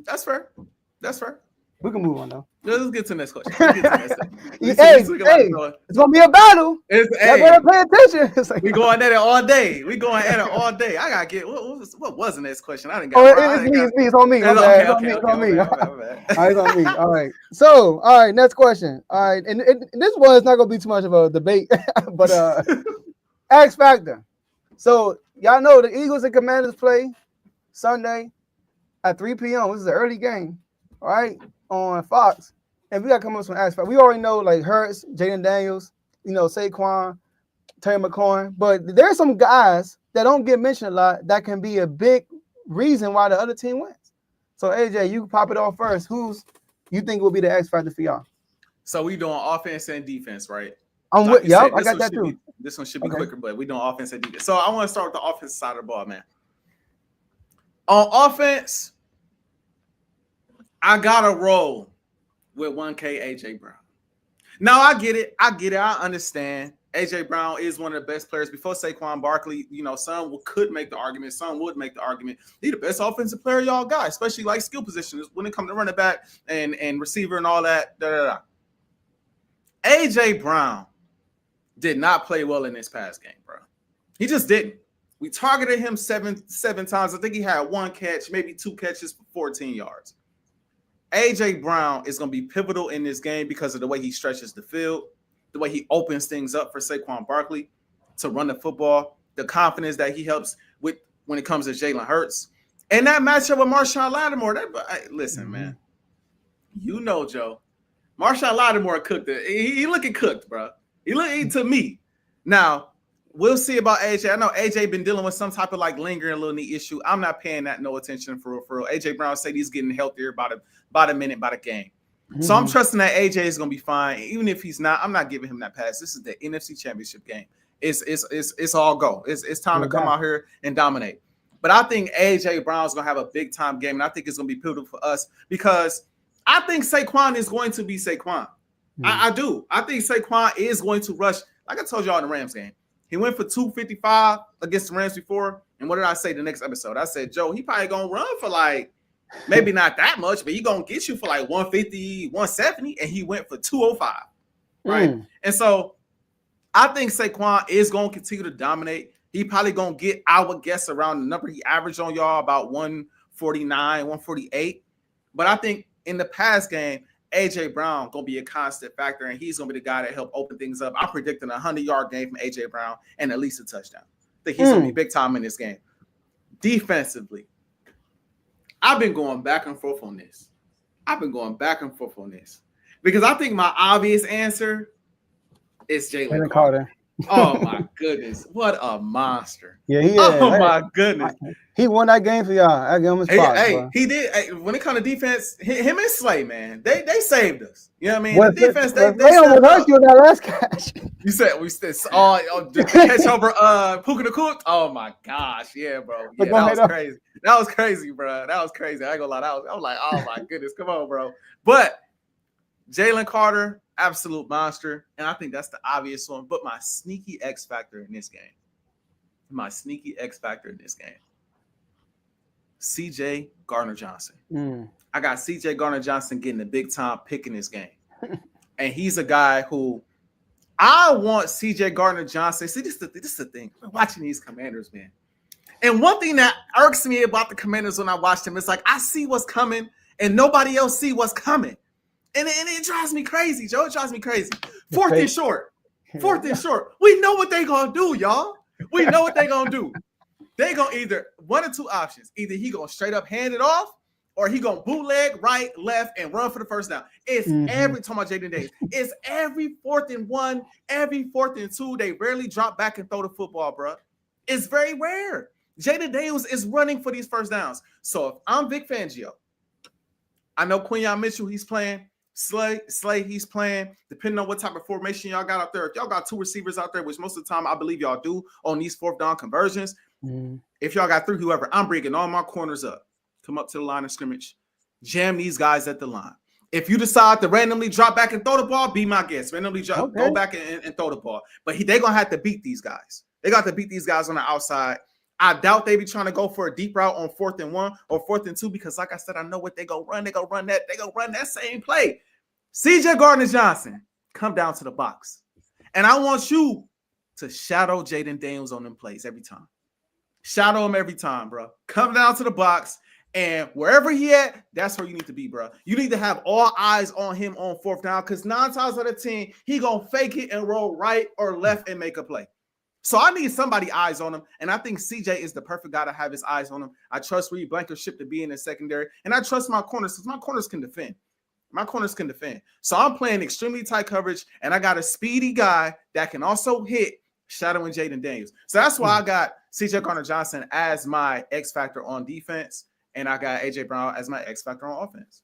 That's fair. That's fair. We can move on though. Let's get to the next question. Hey, it's gonna be a battle. Y'all better pay attention. It's like, we going at it all day. We going at it all day. I gotta get what was the next question? I didn't got. It's on me. It's on me. It's on me. All right. So, all right. Next question. All right, and this one is not gonna be too much of a debate, but X Factor. So y'all know the Eagles and Commanders play Sunday at 3 p.m. This is an early game. All right, on Fox. And we got to come up with some X Factor. We already know like Hurts, Jaden Daniels, Saquon, Terry McLaurin. But there's some guys that don't get mentioned a lot that can be a big reason why the other team wins. So AJ, you pop it off first. Who's you think will be the X Factor for y'all? So we doing offense and defense, right? I'm with y'all. I got that too. This one should be quicker, but we doing offense and defense. So I want to start with the offensive side of the ball, man. On offense, I gotta roll with 1K AJ Brown. Now I get it. I understand. AJ Brown is one of the best players before Saquon Barkley. Some could make the argument. Some would make the argument. He's the best offensive player y'all got, especially like skill positions when it comes to running back and receiver and all that. AJ Brown did not play well in this past game, bro. He just didn't. We targeted him seven times. I think he had one catch, maybe two catches for 14 yards. AJ Brown is going to be pivotal in this game because of the way he stretches the field, the way he opens things up for Saquon Barkley to run the football, the confidence that he helps with when it comes to Jalen Hurts. And that matchup with Marshawn Lattimore, listen, man, Joe, Marshawn Lattimore cooked it. He looking cooked, bro. He looking to me. Now, we'll see about AJ. I know AJ been dealing with some type of like lingering little knee issue. I'm not paying that no attention for real. AJ Brown said he's getting healthier by the minute, by the game. Mm-hmm. So I'm trusting that AJ is gonna be fine. Even if he's not, I'm not giving him that pass. This is the NFC Championship game. It's all go. It's time to come out here and dominate. But I think AJ Brown's gonna have a big time game, and I think it's gonna be pivotal for us because I think Saquon is going to be Saquon. Mm-hmm. I do. I think Saquon is going to rush. Like I told y'all in the Rams game. He went for 255 against the Rams before. And what did I say the next episode? I said, Joe, he probably going to run for like, maybe not that much, but he going to get you for like 150, 170. And he went for 205. Right. And so I think Saquon is going to continue to dominate. He probably going to get, I would guess, around the number he averaged on y'all, about 149, 148. But I think in the past game, AJ Brown going to be a constant factor, and he's going to be the guy that help open things up. I'm predicting a 100-yard game from AJ Brown and at least a touchdown. I think he's going to be big time in this game. Defensively, I've been going back and forth on this. Because I think my obvious answer is Jalen Carter. Oh, my goodness. What a monster. Yeah, he is. Oh, my goodness. He won that game for y'all. I give him his props, he did. Hey, when it comes to defense, him and Slay, man, they saved us. You know what I mean? The defense, they almost hurt you on that last catch. You said the catch over Puka the Cook. Oh, my gosh. Yeah, bro. Yeah, that was crazy. That was crazy, bro. That was crazy. I ain't gonna lie. I was like, oh, my goodness. Come on, bro. But Jalen Carter, absolute monster. And I think that's the obvious one. But my sneaky X factor in this game. CJ Gardner-Johnson. I got CJ Gardner-Johnson getting a big time pick in this game. And he's a guy who I want CJ Gardner-Johnson. See, this is the thing. We're watching these Commanders, man. And one thing that irks me about the Commanders when I watch them is like I see what's coming and nobody else see what's coming. And it drives me crazy, Joe. It drives me crazy. Fourth and short. We know what they gonna do, y'all. We know what they gonna do. They gonna either one or two options. Either he gonna straight up hand it off, or he gonna bootleg right, left, and run for the first down. It's every time about Jaden Daniels. It's every 4th and 1, every 4th and 2. They rarely drop back and throw the football, bro. It's very rare. Jaden Daniels is running for these first downs. So if I'm Vic Fangio, I know Quinyon Mitchell, he's playing. Slay, he's playing. Depending on what type of formation y'all got out there. If y'all got 2 receivers out there, which most of the time I believe y'all do on these 4th down conversions. If y'all got 3, whoever, I'm bringing all my corners up. Come up to the line of scrimmage. Jam these guys at the line. If you decide to randomly drop back and throw the ball, be my guest. Randomly go back and throw the ball. But they're going to have to beat these guys. They got to beat these guys on the outside. I doubt they be trying to go for a deep route on 4th and 1 or 4th and 2 because, like I said, I know what they go run. They go run that same play. CJ Gardner-Johnson, come down to the box. And I want you to shadow Jaden Daniels on them plays every time. Shadow him every time, bro. Come down to the box, and wherever he at, that's where you need to be, bro. You need to have all eyes on him on 4th down because 9 times out of 10, he going to fake it and roll right or left and make a play. So I need somebody eyes on him, and I think CJ is the perfect guy to have his eyes on him. I trust Reed Blankenship to be in the secondary, and I trust my corners because my corners can defend. My corners can defend. So I'm playing extremely tight coverage, and I got a speedy guy that can also hit, shadowing Jaden Daniels. So that's why I got CJ Gardner-Johnson as my X factor on defense, and I got AJ Brown as my X factor on offense.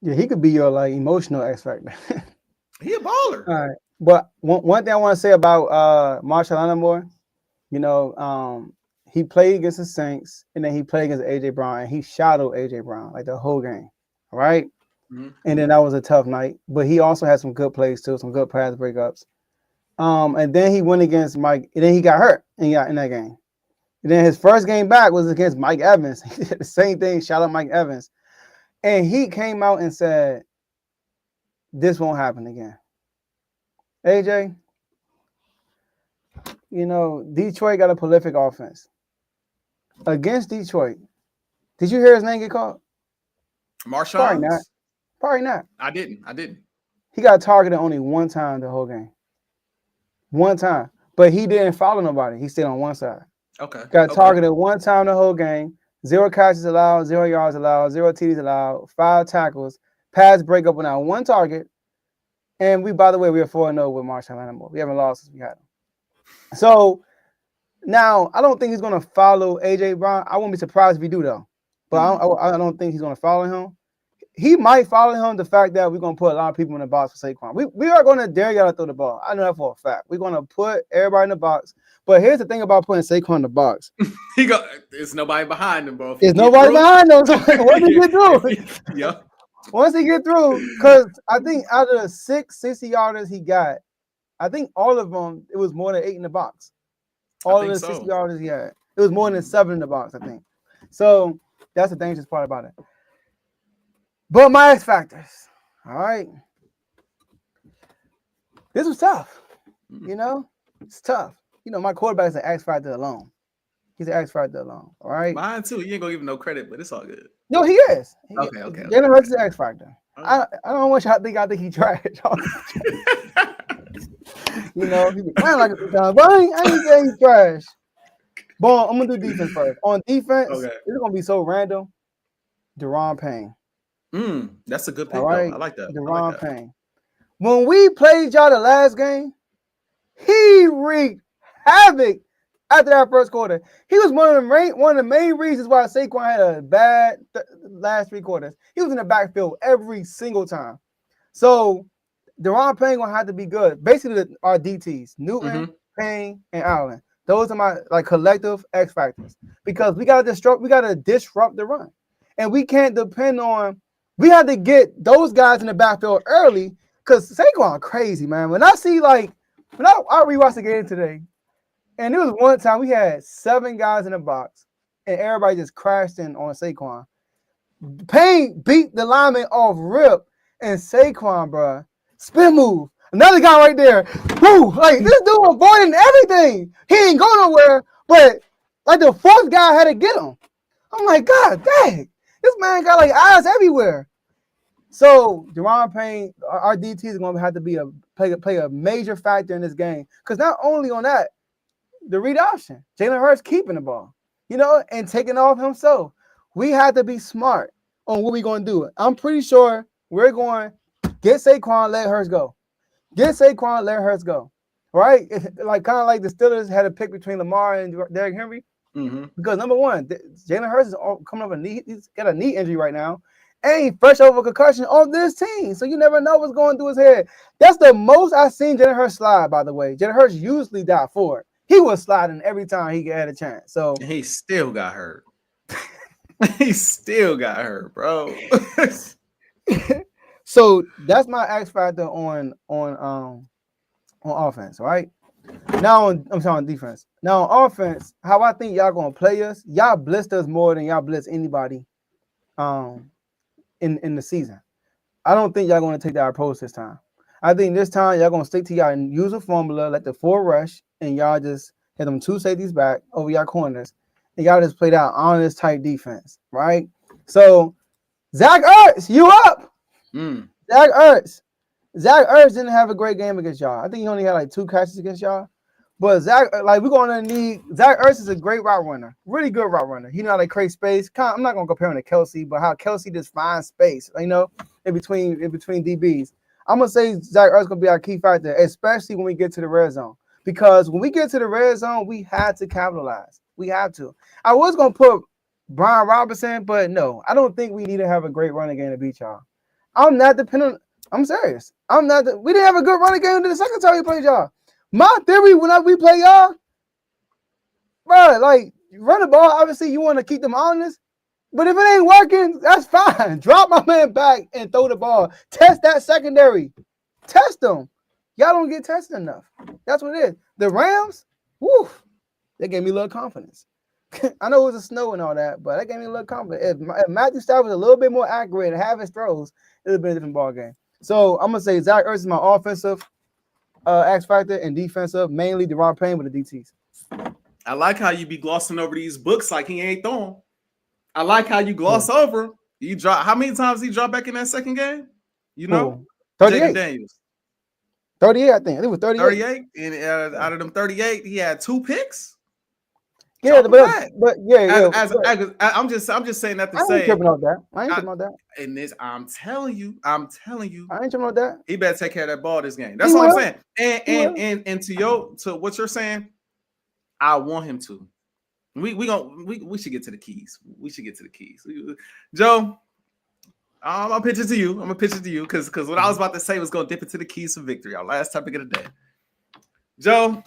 Yeah, he could be your like emotional X factor. He a baller. All right. But one thing I want to say about Marshall Lattimore, he played against the Saints, and then he played against AJ Brown, and he shadowed AJ Brown like the whole game. All right. Mm-hmm. And then that was a tough night, but he also had some good plays too, some good pass breakups. And then he went against Mike, and then he got hurt and got in that game. And then his first game back was against Mike Evans. He did the same thing, shout out Mike Evans. And he came out and said, this won't happen again. AJ, Detroit got a prolific offense. Against Detroit, did you hear his name get called? Marshawn? Probably not. I didn't. He got targeted only one time the whole game. One time. But he didn't follow nobody. He stayed on one side. Okay. Got targeted one time the whole game. 0 catches allowed, 0 yards allowed, 0 TDs allowed, 5 tackles, pass breakup without one target. And by the way, we are 4-0 with Marshall Lattimore. We haven't lost since we had him. So now I don't think he's going to follow AJ Brown. I won't be surprised if he do though. But I don't think he's going to follow him. He might follow him the fact that we're going to put a lot of people in the box for Saquon. We are going to dare y'all to throw the ball. I know that for a fact. We're going to put everybody in the box. But here's the thing about putting Saquon in the box. There's nobody behind him, bro. There's nobody behind him. So what did he do? Yeah. Once he get through, because I think out of the 6 60-yarders he got, I think all of them, it was more than 8 in the box. All of the 60-yarders he had. It was more than 7 in the box, I think. So that's the dangerous part about it. But my X factors, all right. This was tough. It's tough. My quarterback is an X factor alone. He's an X factor alone. All right. Mine too. You ain't gonna give him no credit, but it's all good. No, he is. Okay. Jalen Hurts is an X factor. Right. I don't want y'all to think I think he trash. He be playing like a time, but I ain't saying he's trash. But I'm gonna do defense first. On defense, it's gonna be so random. Deron Payne. That's a good pick. Right? I like that. Deron Payne. When we played y'all the last game, he wreaked havoc after that first quarter. He was one of the main reasons why Saquon had a bad last 3 quarters. He was in the backfield every single time. So Deron Payne gonna have to be good. Basically, our DTs, Newton, Payne, and Allen. Those are my collective X factors because we gotta disrupt the run, and we can't depend on. We had to get those guys in the backfield early because Saquon crazy, man. When I rewatched the game today, and there was one time we had 7 guys in the box, and everybody just crashed in on Saquon. Payne beat the lineman off rip, and Saquon, bro, spin move. Another guy right there. Woo! Like this dude avoiding everything. He ain't going nowhere, but like the 4th guy had to get him. I'm like, God dang, this man got like eyes everywhere. So Deron Payne, our DTs are going to have to play a major factor in this game. Because not only on that, the read option, Jalen Hurts keeping the ball, and taking off himself. We have to be smart on what we're going to do. I'm pretty sure we're going to get Saquon, let Hurts go. Get Saquon, let Hurts go. Right? It's like kind of like the Steelers had a pick between Lamar and Derrick Henry. Because number one, Jalen Hurts is coming off a knee. He's got a knee injury right now. And he's fresh over concussion on this team. So you never know what's going through his head. That's the most I've seen Jalen Hurts slide, by the way. Jalen Hurts usually died for it. He was sliding every time he had a chance. So he still got hurt. He still got hurt, bro. So that's my X factor on offense, right? Now I'm talking on defense. Now on offense, how I think y'all gonna play us, y'all blitzed us more than y'all blitz anybody in the season. I don't think y'all gonna take that approach this time. I think this time y'all gonna stick to y'all usual formula, let the 4 rush, and y'all just hit them 2 safeties back over y'all corners, and y'all just play that honest type defense, right? So Zach Ertz, you up? Zach Ertz didn't have a great game against y'all. I think he only had like 2 catches against y'all. But Zach, like, we're going to need Zach Ertz is a great route runner, really good route runner. He know how to create space. I'm not going to compare him to Kelsey, but how Kelsey just finds space, you know, in between DBs. I'm going to say Zach Ertz going to be our key factor, especially when we get to the red zone. Because when we get to the red zone, we had to capitalize. We have to. I was going to put Brian Robinson, but no, I don't think we need to have a great running game to beat y'all. I'm not dependent. I'm serious. We didn't have a good running game the second time we played y'all. My theory when we play y'all, bro, like, run the ball. Obviously, you want to keep them honest. But if it ain't working, that's fine. Drop my man back and throw the ball. Test that secondary. Test them. Y'all don't get tested enough. That's what it is. The Rams, woo, they gave me a little confidence. I know it was a snow and all that, but that gave me a little confidence. If Matthew Stafford was a little bit more accurate and have his throws, it would have been a different ball game. So I'm going to say Zach Ertz is my offensive X factor and defensive, mainly Deron Payne with the DTs. I like how you be glossing over these books like he ain't throwing. I like how you gloss over. You drop. How many times he dropped back in that second game? You know, 38. Daniels. 38, I think. I think it was 38. 38, and out of them 38, he had 2 picks. Yeah, but yeah. I'm just saying that to say. I ain't tripping about that. I ain't tripping about that. And this, I'm telling you. I ain't tripping about that. He better take care of that ball this game. That's what I'm saying. And to what you're saying, I want him to. We should get to the keys. Joe, I'm gonna pitch it to you. Because what I was about to say was gonna dip into the keys for victory. Our last topic of the day. Joe,